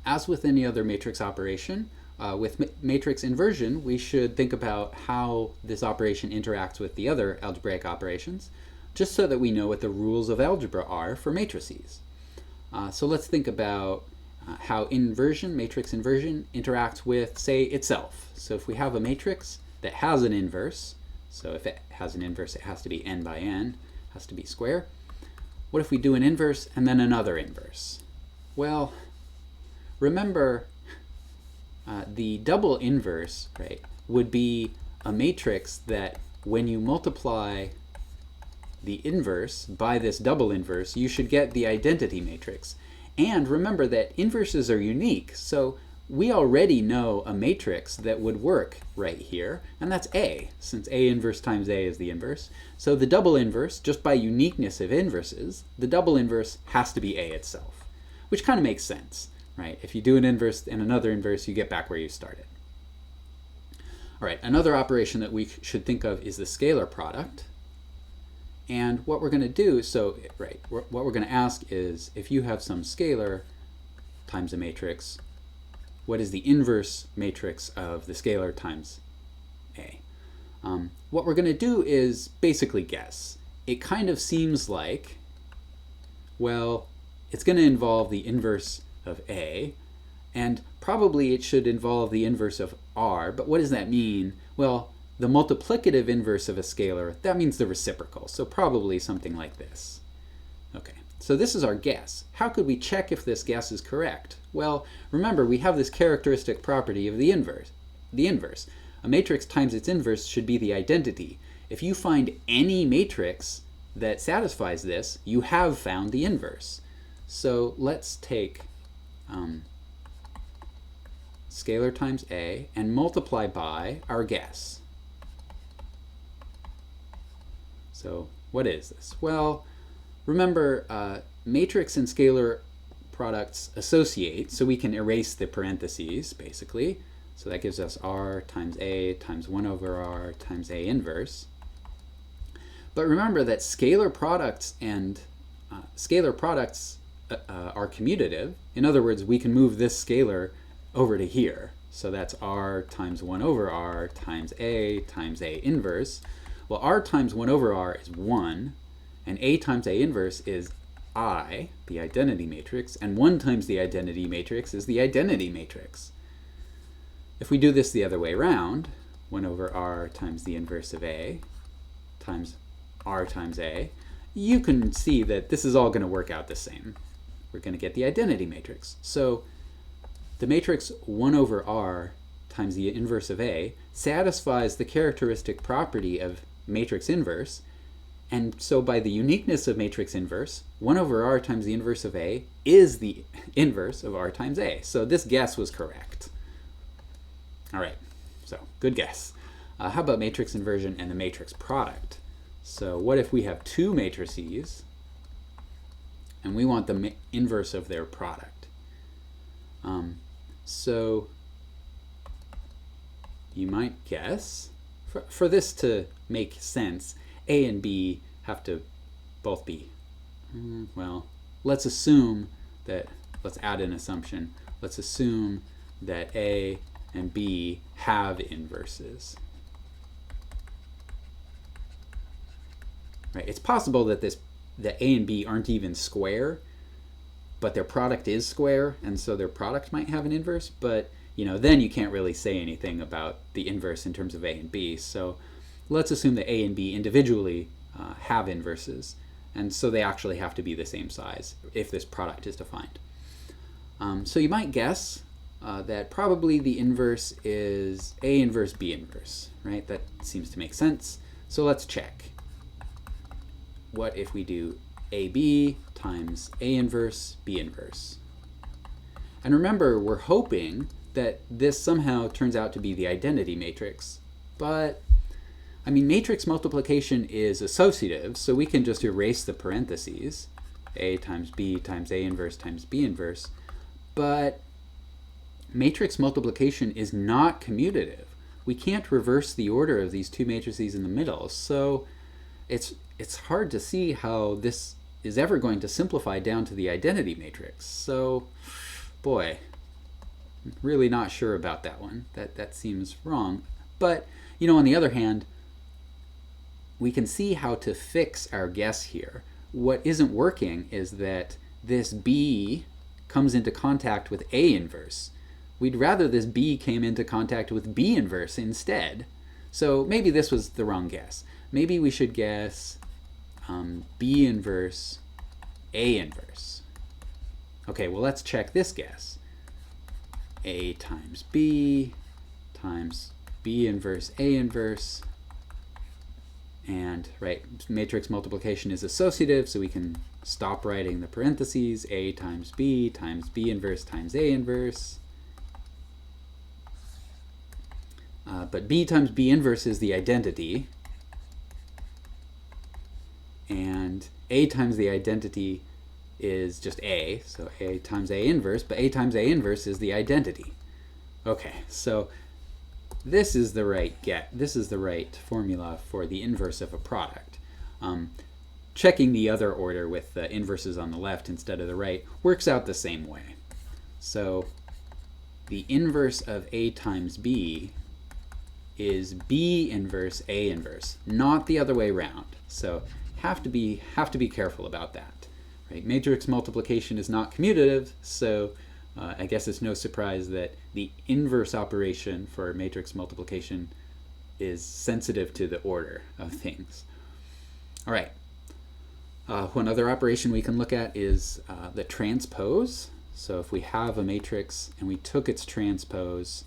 as with any other matrix operation, with matrix inversion, we should think about how this operation interacts with the other algebraic operations, just so that we know what the rules of algebra are for matrices. So let's think about how inversion, matrix inversion, interacts with, say, itself. So if we have a matrix that has an inverse, so if it has an inverse, it has to be n by n, has to be square. What if we do an inverse and then another inverse? Well, remember, the double inverse, right, would be a matrix that when you multiply the inverse by this double inverse, you should get the identity matrix. And remember that inverses are unique, so we already know a matrix that would work right here, and that's A, since A inverse times A is the inverse. So the double inverse, just by uniqueness of inverses, the double inverse has to be A itself, which kind of makes sense, right? If you do an inverse and another inverse, you get back where you started. All right, another operation that we should think of is the scalar product. And what we're going to do, what we're going to ask is, if you have some scalar times a matrix, what is the inverse matrix of the scalar times A? What we're going to do is basically guess. It kind of seems like, well, it's going to involve the inverse of A, and probably it should involve the inverse of R, but what does that mean? Well, the multiplicative inverse of a scalar, that means the reciprocal, so probably something like this. Okay, so this is our guess. How could we check if this guess is correct? Well, remember, we have this characteristic property of the inverse. A matrix times its inverse should be the identity. If you find any matrix that satisfies this, you have found the inverse. So let's take scalar times A and multiply by our guess. So what is this? Well, remember, matrix and scalar products associate, so we can erase the parentheses, basically. So that gives us R times A times 1 over R times A inverse. But remember that scalar products are commutative. In other words, we can move this scalar over to here. So that's R times 1 over R times A inverse. Well, R times 1 over R is 1, and A times A inverse is I, the identity matrix, and 1 times the identity matrix is the identity matrix. If we do this the other way around, 1 over R times the inverse of A times R times A, you can see that this is all going to work out the same. We're going to get the identity matrix. So the matrix 1 over R times the inverse of A satisfies the characteristic property of matrix inverse, and so by the uniqueness of matrix inverse, 1 over R times the inverse of A is the inverse of R times A. So this guess was correct. All right, so good guess. How about matrix inversion and the matrix product? So what if we have two matrices and we want the inverse of their product? So you might guess, for this to make sense, A and B have to both be, well, let's assume that, let's add an assumption. Let's assume that A and B have inverses. Right? It's possible that that A and B aren't even square, but their product is square, and so their product might have an inverse, but then you can't really say anything about the inverse in terms of A and B. So let's assume that A and B individually have inverses, and so they actually have to be the same size if this product is defined. So you might guess that probably the inverse is A inverse B inverse, right? That seems to make sense. So let's check. What if we do AB times A inverse B inverse? And remember, we're hoping that this somehow turns out to be the identity matrix. But, I mean, matrix multiplication is associative, so we can just erase the parentheses. A times B times A inverse times B inverse. But matrix multiplication is not commutative. We can't reverse the order of these two matrices in the middle, so it's hard to see how this is ever going to simplify down to the identity matrix. So, boy, Really not sure about that one. That seems wrong. But, on the other hand, we can see how to fix our guess here. What isn't working is that this B comes into contact with A inverse. We'd rather this B came into contact with B inverse instead. So maybe this was the wrong guess. Maybe we should guess B inverse A inverse. Okay, well, let's check this guess. A times B times B inverse A inverse. And, right, matrix multiplication is associative, so we can stop writing the parentheses. A times B inverse times A inverse. But B times B inverse is the identity. And A times the identity is just A, so A times A inverse, but A times A inverse is the identity. Okay, so this is the right this is the right formula for the inverse of a product. Checking the other order with the inverses on the left instead of the right works out the same way. So the inverse of A times B is B inverse A inverse, not the other way around. So have to be careful about that. Right? Matrix multiplication is not commutative, so I guess it's no surprise that the inverse operation for matrix multiplication is sensitive to the order of things. All right. One other operation we can look at is the transpose. So if we have a matrix and we took its transpose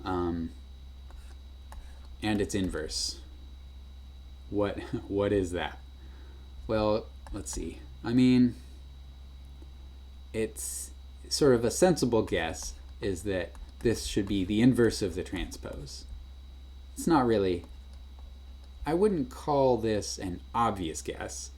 and its inverse, what is that? Well, let's see. I mean, it's sort of a sensible guess is that this should be the inverse of the transpose. It's not really, I wouldn't call this an obvious guess,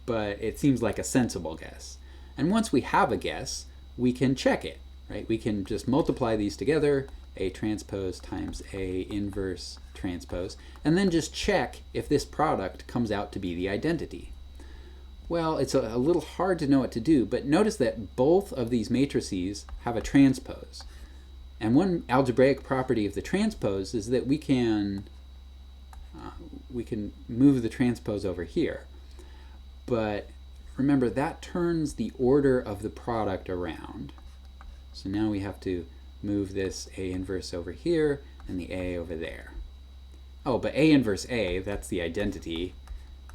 but it seems like a sensible guess. And once we have a guess, we can check it, right? We can just multiply these together, A transpose times A inverse transpose, and then just check if this product comes out to be the identity. Well, it's a little hard to know what to do, but notice that both of these matrices have a transpose. And one algebraic property of the transpose is that we can move the transpose over here. But remember, that turns the order of the product around. So now we have to move this A inverse over here and the A over there. Oh, but A inverse A, that's the identity.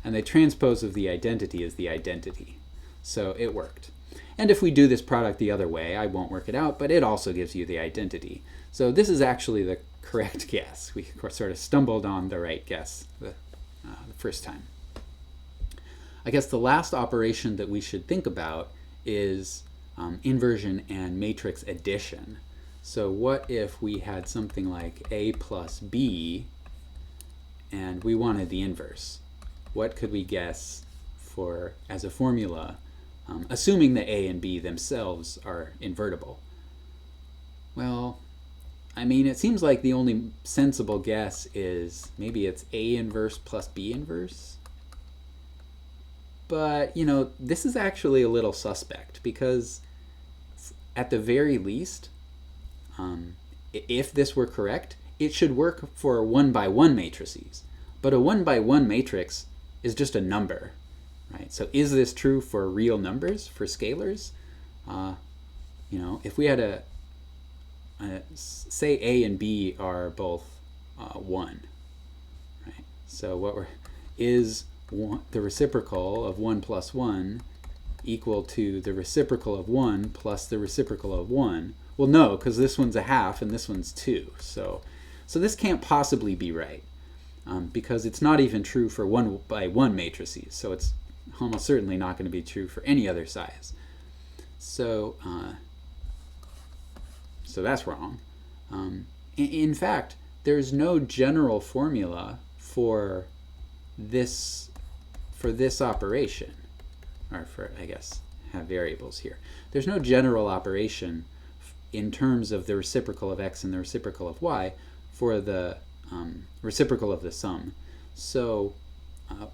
And the transpose of the identity is the identity. So it worked. And if we do this product the other way, I won't work it out, but it also gives you the identity. So this is actually the correct guess. We sort of stumbled on the right guess the first time. I guess the last operation that we should think about is inversion and matrix addition. So what if we had something like A plus B and we wanted the inverse? What could we guess for as a formula, assuming that A and B themselves are invertible? Well, I mean, it seems like the only sensible guess is maybe it's A inverse plus B inverse. But, this is actually a little suspect because at the very least, if this were correct, it should work for 1-by-1 matrices. But a 1-by-1 matrix is just a number, right? So is this true for real numbers, for scalars? If we had say A and B are both 1, right? So is the reciprocal of 1 plus 1 equal to the reciprocal of 1 plus the reciprocal of 1? Well, no, because this one's a half and this one's 2. So this can't possibly be right. Because it's not even true for 1-by-1 matrices, so it's almost certainly not going to be true for any other size. So that's wrong. In fact, there's no general formula for this operation, or for, I guess, have variables here. There's no general operation in terms of the reciprocal of x and the reciprocal of y for the reciprocal of the sum. So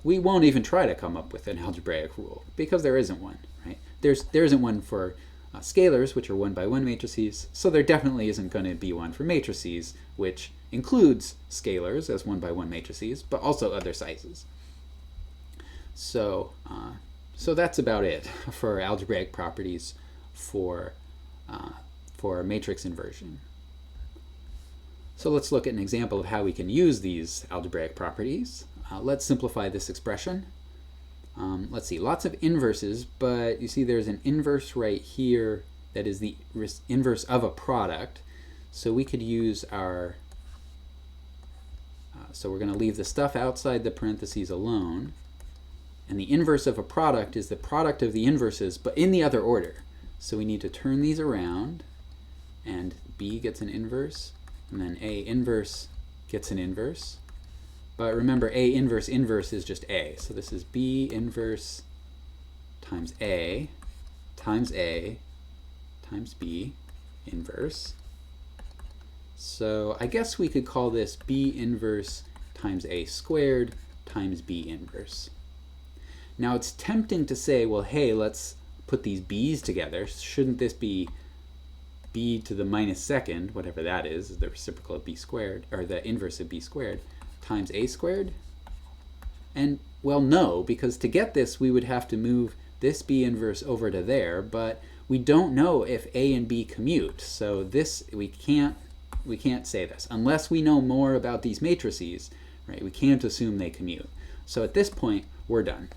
we won't even try to come up with an algebraic rule because there isn't one, right? There isn't one for scalars, which are 1 by 1 matrices, so there definitely isn't going to be one for matrices, which includes scalars as 1 by 1 matrices, but also other sizes. So, so that's about it for algebraic properties for matrix inversion. So let's look at an example of how we can use these algebraic properties. Let's simplify this expression. Let's see, lots of inverses, but you see there's an inverse right here that is the inverse of a product. So we could use our, so we're going to leave the stuff outside the parentheses alone. And the inverse of a product is the product of the inverses, but in the other order. So we need to turn these around, and B gets an inverse, and then A inverse gets an inverse. But remember, A inverse inverse is just A. So this is B inverse times A times B inverse. So I guess we could call this B inverse times A squared times B inverse. Now it's tempting to say, well, hey, let's put these B's together. Shouldn't this be B to the minus second, whatever that is the reciprocal of B squared, or the inverse of B squared, times A squared? And, well, no, because to get this, we would have to move this B inverse over to there, but we don't know if A and B commute, so this, we can't say this. Unless we know more about these matrices, right, we can't assume they commute. So at this point, we're done.